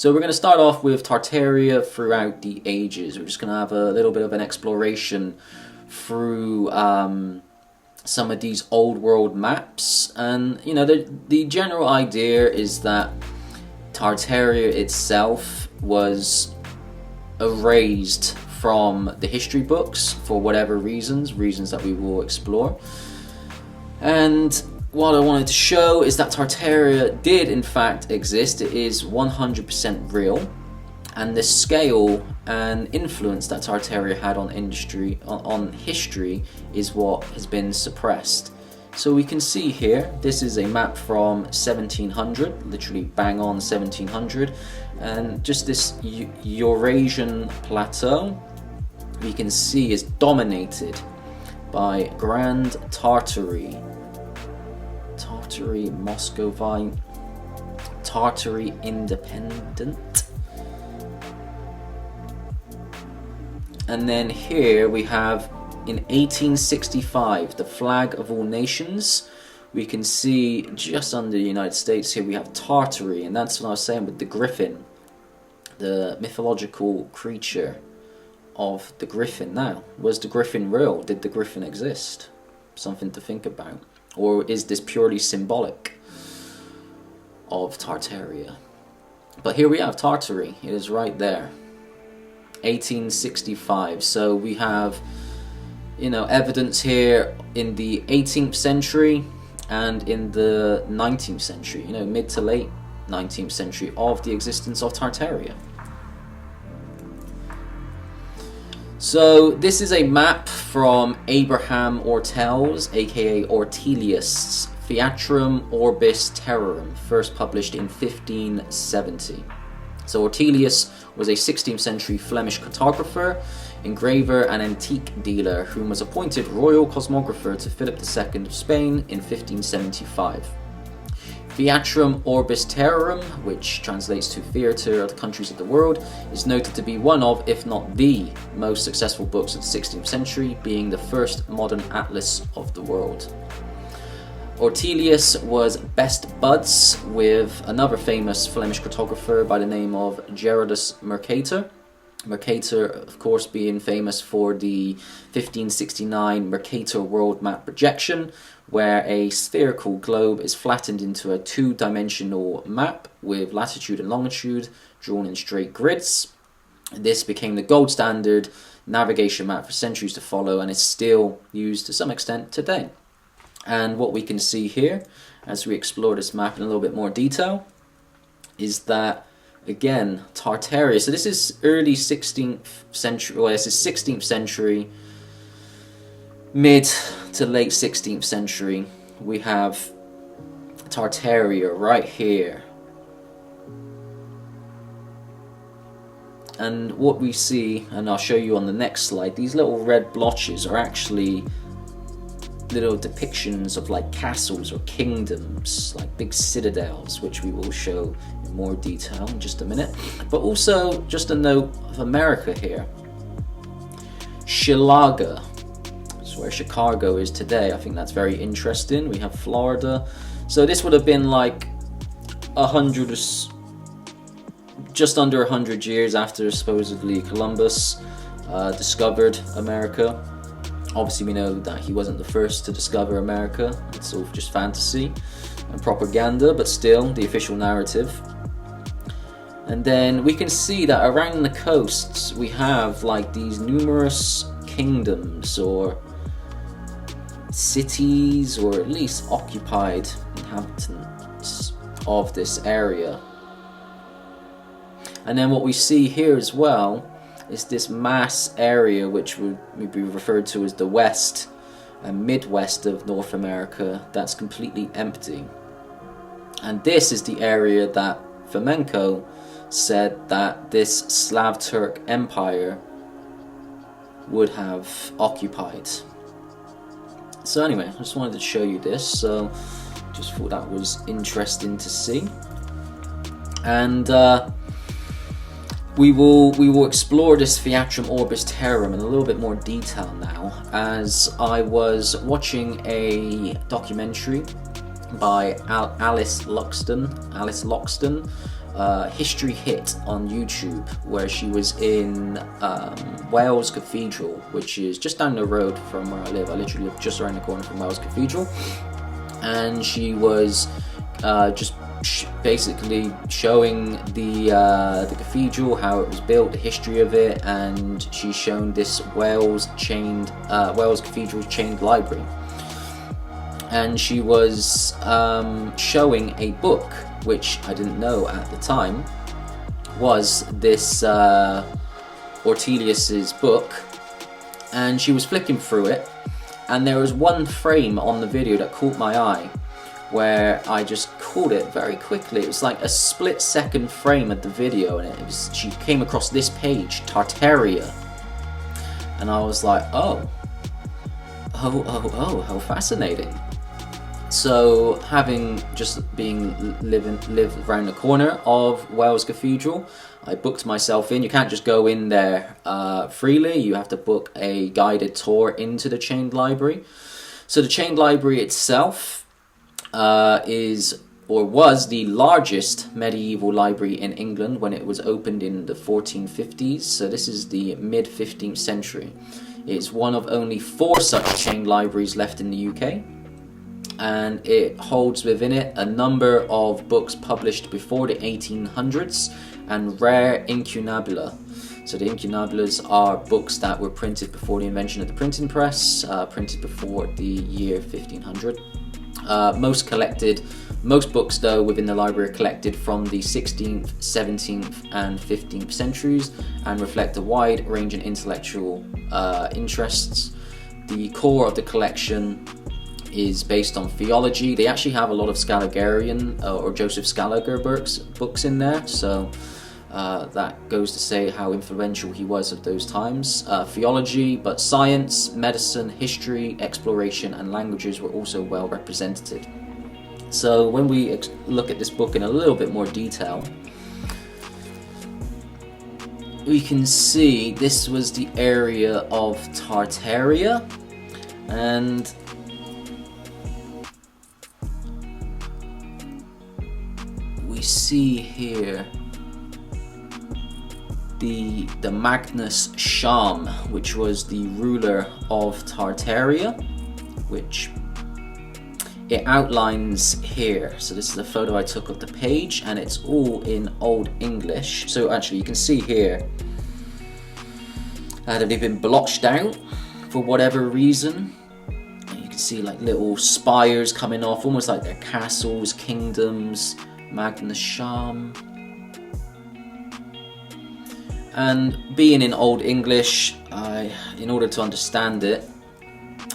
So we're going to start off with Tartaria throughout the ages. We're just going to have a little bit of an exploration through some of these old world maps. And you know, the general idea is that Tartaria itself was erased from the history books for whatever reasons that we will explore. And what I wanted to show is that Tartaria did in fact exist. It is 100% real, and the scale and influence that Tartaria had on history is what has been suppressed. So we can see here, this is a map from 1700, literally bang on 1700, and just this Eurasian plateau we can see is dominated by Grand Tartary, Muscovite, Tartary Independent. And then here we have in 1865 the flag of all nations. We can see just under the United States here we have Tartary, and that's what I was saying with the griffin, the mythological creature of the griffin. Now, was the griffin real? Did the griffin exist? Something to think about. Or is this purely symbolic of Tartaria? But here we have Tartary. It is right there. 1865. So we have, you know, evidence here in the 18th century and in the 19th century, you know, mid to late 19th century, of the existence of Tartaria. So this is a map from Abraham Ortel's, aka Ortelius' Theatrum Orbis Terrarum, first published in 1570. So Ortelius was a 16th century Flemish cartographer, engraver and antique dealer whom was appointed royal cosmographer to Philip II of Spain in 1575. Theatrum Orbis Terrarum, which translates to Theatre of the Countries of the World, is noted to be one of, if not the, most successful books of the 16th century, being the first modern atlas of the world. Ortelius was best buds with another famous Flemish cartographer by the name of Gerardus Mercator. Mercator, of course, being famous for the 1569 Mercator world map projection, where a spherical globe is flattened into a two-dimensional map with latitude and longitude drawn in straight grids. This became the gold standard navigation map for centuries to follow and is still used to some extent today. And what we can see here, as we explore this map in a little bit more detail, is that, again, Tartaria. So this is early 16th century, well, this is 16th century, mid to late 16th century. We have Tartaria right here. And what we see, and I'll show you on the next slide, these little red blotches are actually little depictions of like castles or kingdoms, like big citadels, which we will show in more detail in just a minute. But also, just a note of America here. Chilaga, that's where Chicago is today. I think that's very interesting. We have Florida. So this would have been like 100, just under 100 years after supposedly Columbus discovered America. Obviously we know that he wasn't the first to discover America. It's all just fantasy and propaganda, but still the official narrative. And then we can see that around the coasts we have like these numerous kingdoms or cities, or at least occupied inhabitants of this area. And then what we see here as well is this mass area which would be referred to as the West and Midwest of North America, that's completely empty. And this is the area that Fomenko said that this Slav Turk Empire would have occupied. So anyway, I just wanted to show you this, so just thought that was interesting to see. And we will explore this Theatrum Orbis Terrarum in a little bit more detail now, as I was watching a documentary by Alice Loxton, history hit on YouTube where she was in Wales Cathedral, which is just down the road from where I live. I literally live just around the corner from Wales Cathedral, and she was basically showing the cathedral, how it was built, the history of it, and she's shown this Wales Cathedral chained library. And she was showing a book, which I didn't know at the time was this Ortelius's book, and she was flicking through it, and there was one frame on the video that caught my eye, where I just caught it very quickly. It was like a split-second frame of the video, and she came across this page, Tartaria, and I was like, oh, how fascinating. So, having just lived around the corner of Wales Cathedral, I booked myself in. You can't just go in there freely. You have to book a guided tour into the chained library. So the chained library itself was the largest medieval library in England when it was opened in the 1450s. So this is the mid-15th century. It's one of only 4 such chained libraries left in the UK. And it holds within it a number of books published before the 1800s and rare incunabula. So the incunabulas are books that were printed before the invention of the printing press, printed before the year 1500. Most books though within the library are collected from the 16th, 17th and 15th centuries and reflect a wide range in intellectual interests. The core of the collection is based on theology. They actually have a lot of Scaligerian or Joseph Scaliger books in there, so that goes to say how influential he was of those times. Theology, but science, medicine, history, exploration and languages were also well represented. So when we look at this book in a little bit more detail, we can see this was the area of Tartaria, and we see here the Magnus Sham, which was the ruler of Tartaria, which it outlines here. So this is a photo I took of the page, and it's all in Old English. So actually you can see here that they've been blotched out for whatever reason. You can see like little spires coming off, almost like they're castles, kingdoms. Magnus Sham. And being in Old English, in order to understand it,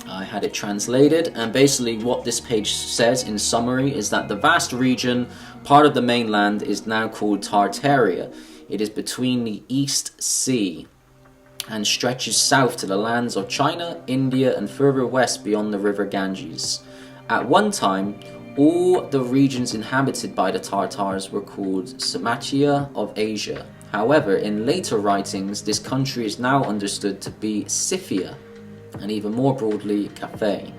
I had it translated, and basically what this page says in summary is that the vast region, part of the mainland, is now called Tartaria. It is between the East Sea and stretches south to the lands of China, India and further west beyond the river Ganges. At one time, all the regions inhabited by the Tartars were called Sarmatia of Asia. However, in later writings, this country is now understood to be Scythia, and even more broadly, Cathay.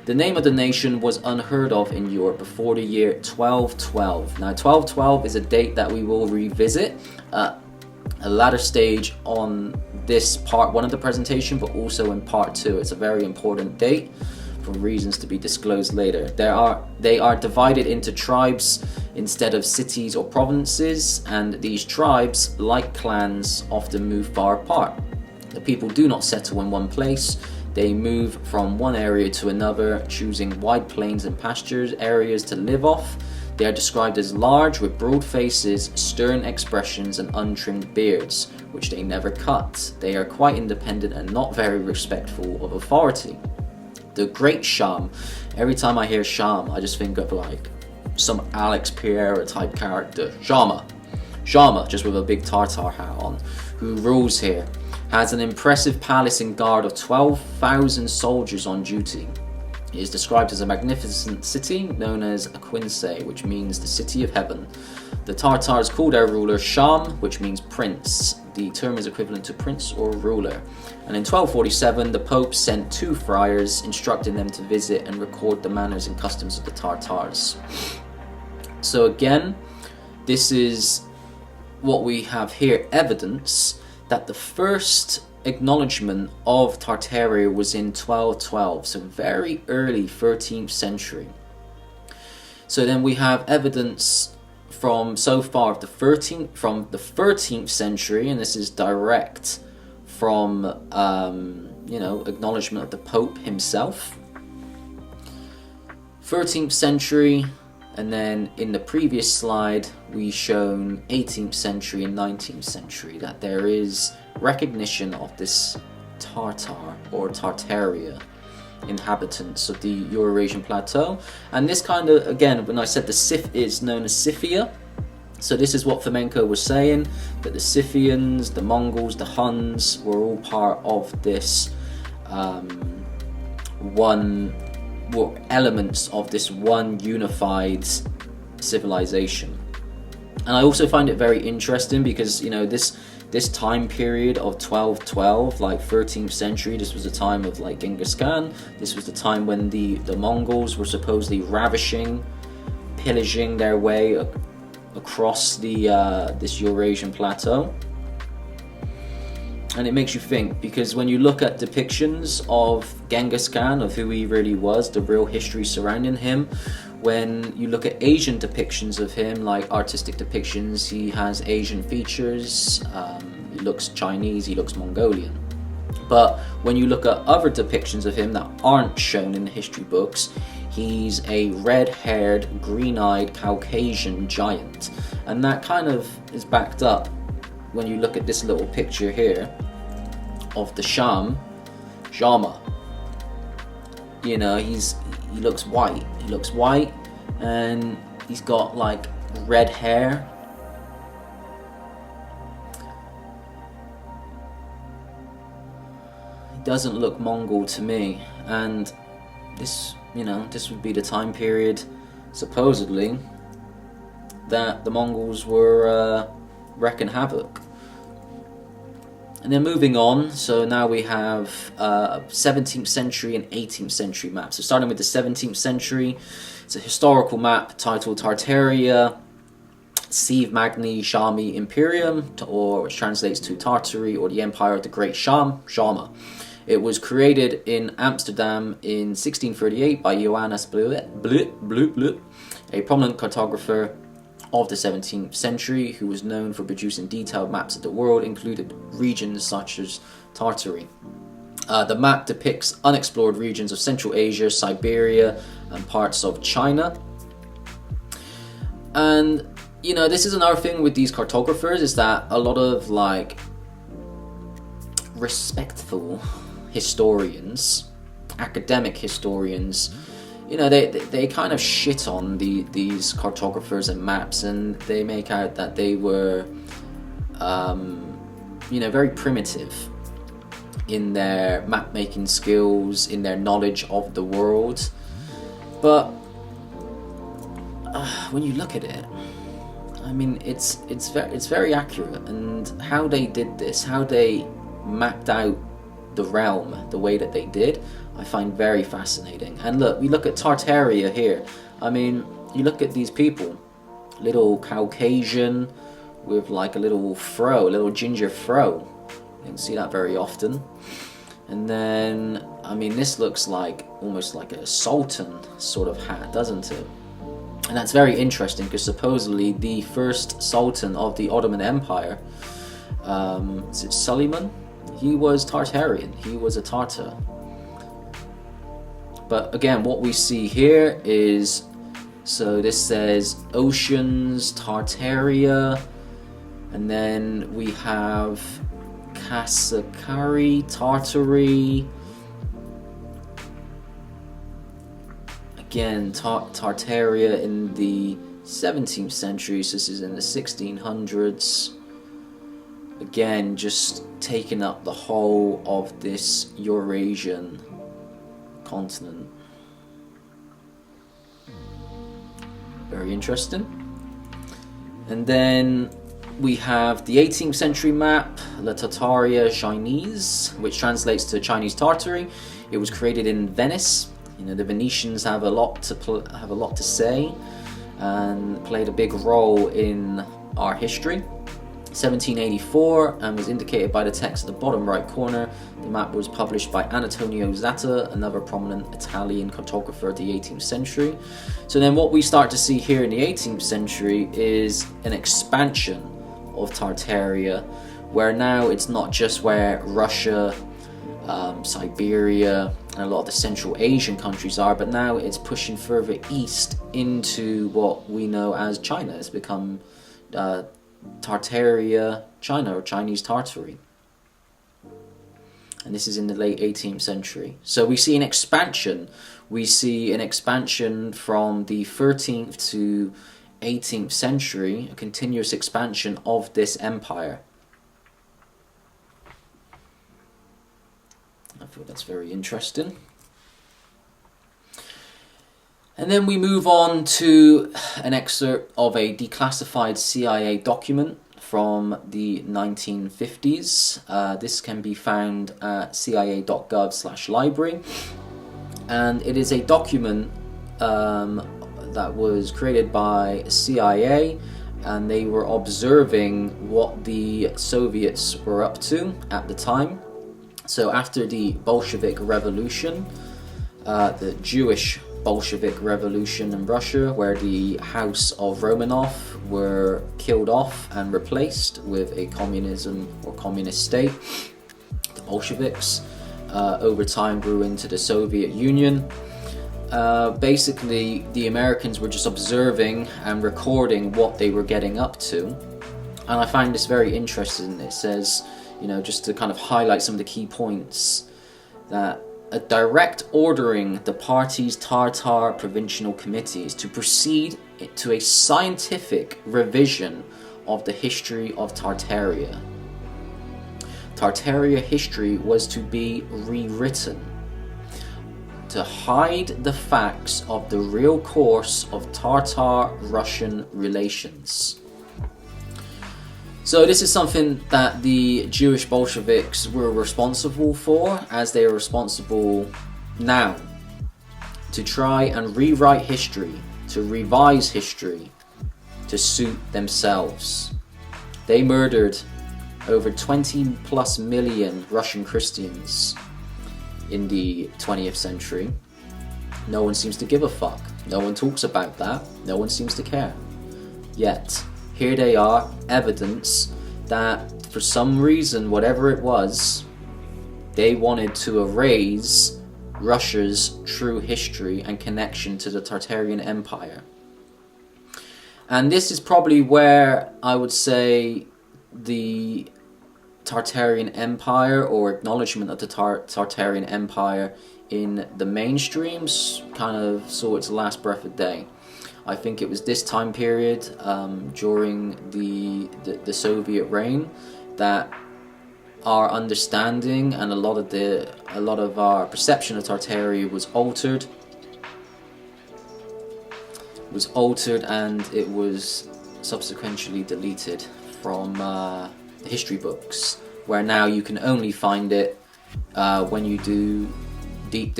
The name of the nation was unheard of in Europe before the year 1212. Now, 1212 is a date that we will revisit at a latter stage on this part 1 of the presentation, but also in part 2. It's a very important date, for reasons to be disclosed later. They are divided into tribes instead of cities or provinces, and these tribes, like clans, often move far apart. The people do not settle in one place. They move from one area to another, choosing wide plains and pastures areas to live off. They are described as large, with broad faces, stern expressions and untrimmed beards, which they never cut. They are quite independent and not very respectful of authority. The Great Sham. Every time I hear Sham, I just think of like some Alex Pereira type character. Shama, just with a big Tartar hat on, who rules here. Has an impressive palace and guard of 12,000 soldiers on duty. It is described as a magnificent city known as Aquinsay, which means the city of heaven. The Tartars called their ruler Sham, which means prince. The term is equivalent to prince or ruler. And in 1247, the Pope sent 2 friars, instructing them to visit and record the manners and customs of the Tartars. So again, this is what we have here, evidence that the first acknowledgement of Tartaria was in 1212, so very early 13th century. So then we have evidence from so far of the 13th century, and this is direct from acknowledgement of the Pope himself. 13th century, and then in the previous slide we shown 18th century and 19th century that there is recognition of this Tartar or Tartaria inhabitants of the Eurasian plateau. And this kind of, again, when I said the Scyth is known as Scythia, so this is what Fomenko was saying, that the Scythians, the Mongols, the Huns were all part of this elements of this one unified civilization. And I also find it very interesting because, you know, this time period of 1212, like 13th century, this was the time of like Genghis Khan. This was the time when the Mongols were supposedly ravishing, pillaging their way across this Eurasian plateau. And it makes you think, because when you look at depictions of Genghis Khan, of who he really was, the real history surrounding him, when you look at Asian depictions of him, like artistic depictions, he has Asian features, he looks Chinese, he looks Mongolian. But when you look at other depictions of him that aren't shown in the history books, he's a red-haired, green-eyed Caucasian giant. And that kind of is backed up when you look at this little picture here of the Shama. You know, he looks white. He looks white, and he's got like red hair. He doesn't look Mongol to me, and this would be the time period, supposedly, that the Mongols were wreaking havoc. And then moving on, so now we have 17th century and 18th century maps. So starting with the 17th century, it's a historical map titled Tartaria, Sive Magni Shami Imperium, which translates to Tartary or the Empire of the Great Shama. It was created in Amsterdam in 1638 by Johannes Blut, a prominent cartographer of the 17th century, who was known for producing detailed maps of the world, included regions such as Tartary. The map depicts unexplored regions of Central Asia, Siberia, and parts of China. And, you know, this is another thing with these cartographers, is that a lot of, like, respectful historians, academic historians, you know, they kind of shit on these cartographers and maps, and they make out that they were, very primitive in their map-making skills, in their knowledge of the world. But when you look at it, I mean, it's very accurate, and how they did this, how they mapped out the realm the way that they did, I find very fascinating. And look, we look at Tartaria here. I mean, you look at these people, little Caucasian with like a little fro, a little ginger fro. You don't see that very often. And then, I mean, this looks like almost like a sultan sort of hat, doesn't it? And that's very interesting because supposedly the first sultan of the Ottoman Empire, is it Suleiman? He was Tartarian, he was a Tartar. But again, what we see here is, so this says Oceans, Tartaria, and then we have Kasakari, Tartary. Again, Tartaria in the 17th century, so this is in the 1600s. Again, just taking up the whole of this Eurasian continent. Very interesting. And then we have the 18th century map, La Tartaria Chinese, which translates to Chinese Tartary. It was created in Venice. You know, the Venetians have a lot to say. and played a big role in our history. 1784, and was indicated by the text at the bottom right corner. The map was published by Antonio Zatta, another prominent Italian cartographer of the 18th century. So then what we start to see here in the 18th century is an expansion of Tartaria, where now it's not just where Russia, Siberia, and a lot of the Central Asian countries are, but now it's pushing further east into what we know as China. It's become Tartaria, China, or Chinese Tartary. And this is in the late 18th century. So we see an expansion. We see an expansion from the 13th to 18th century, a continuous expansion of this empire. I feel that's very interesting. And then we move on to an excerpt of a declassified CIA document from the 1950s. This can be found at cia.gov/library. And it is a document that was created by CIA, and they were observing what the Soviets were up to at the time. So after the Bolshevik Revolution, the Jewish Bolshevik Revolution in Russia, where the House of Romanov were killed off and replaced with a communism or communist state, the Bolsheviks over time grew into the Soviet Union. Basically, the Americans were just observing and recording what they were getting up to. And I find this very interesting. It says, just to kind of highlight some of the key points, that a direct ordering the party's Tartar provincial committees to proceed to a scientific revision of the history of Tartaria. Tartaria history was to be rewritten to hide the facts of the real course of Tartar-Russian relations. So this is something that the Jewish Bolsheviks were responsible for, as they are responsible now, to try and rewrite history, to revise history, to suit themselves. They murdered over 20 plus million Russian Christians in the 20th century. No one seems to give a fuck. No one talks about that. No one seems to care. Yet, here they are, evidence that for some reason, whatever it was, they wanted to erase Russia's true history and connection to the Tartarian Empire. And this is probably where I would say the Tartarian Empire, or acknowledgement of the Tartarian Empire in the mainstreams, kind of saw its last breath of day. I think it was this time period during the Soviet reign that our understanding and a lot of our perception of Tartaria was altered. And it was subsequently deleted from the history books, where now you can only find it when you do deep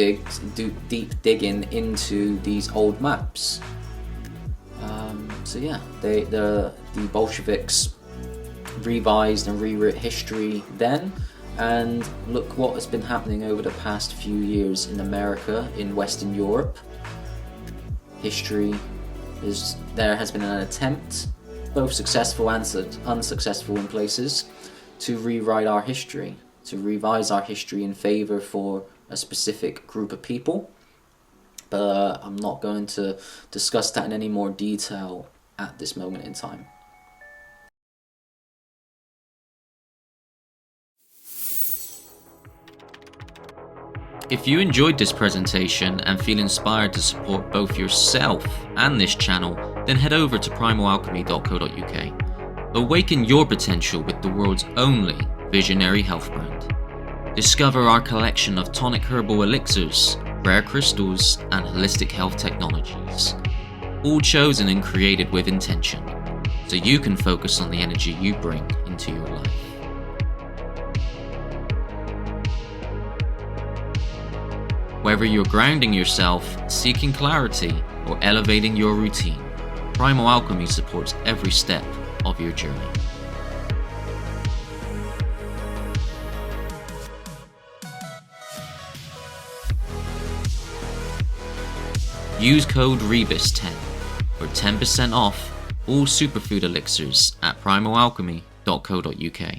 digging into these old maps. So yeah, the Bolsheviks revised and rewrote history then, and look what has been happening over the past few years in America, in Western Europe. There has been an attempt, both successful and unsuccessful in places, to rewrite our history, to revise our history in favor for a specific group of people. But I'm not going to discuss that in any more detail at this moment in time. If you enjoyed this presentation and feel inspired to support both yourself and this channel, then head over to primalalchemy.co.uk. Awaken your potential with the world's only visionary health brand. Discover our collection of tonic herbal elixirs, rare crystals, and holistic health technologies, all chosen and created with intention, so you can focus on the energy you bring into your life. Whether you're grounding yourself, seeking clarity, or elevating your routine, Primal Alchemy supports every step of your journey. Use code REBUS10 for 10% off all superfood elixirs at primalalchemy.co.uk.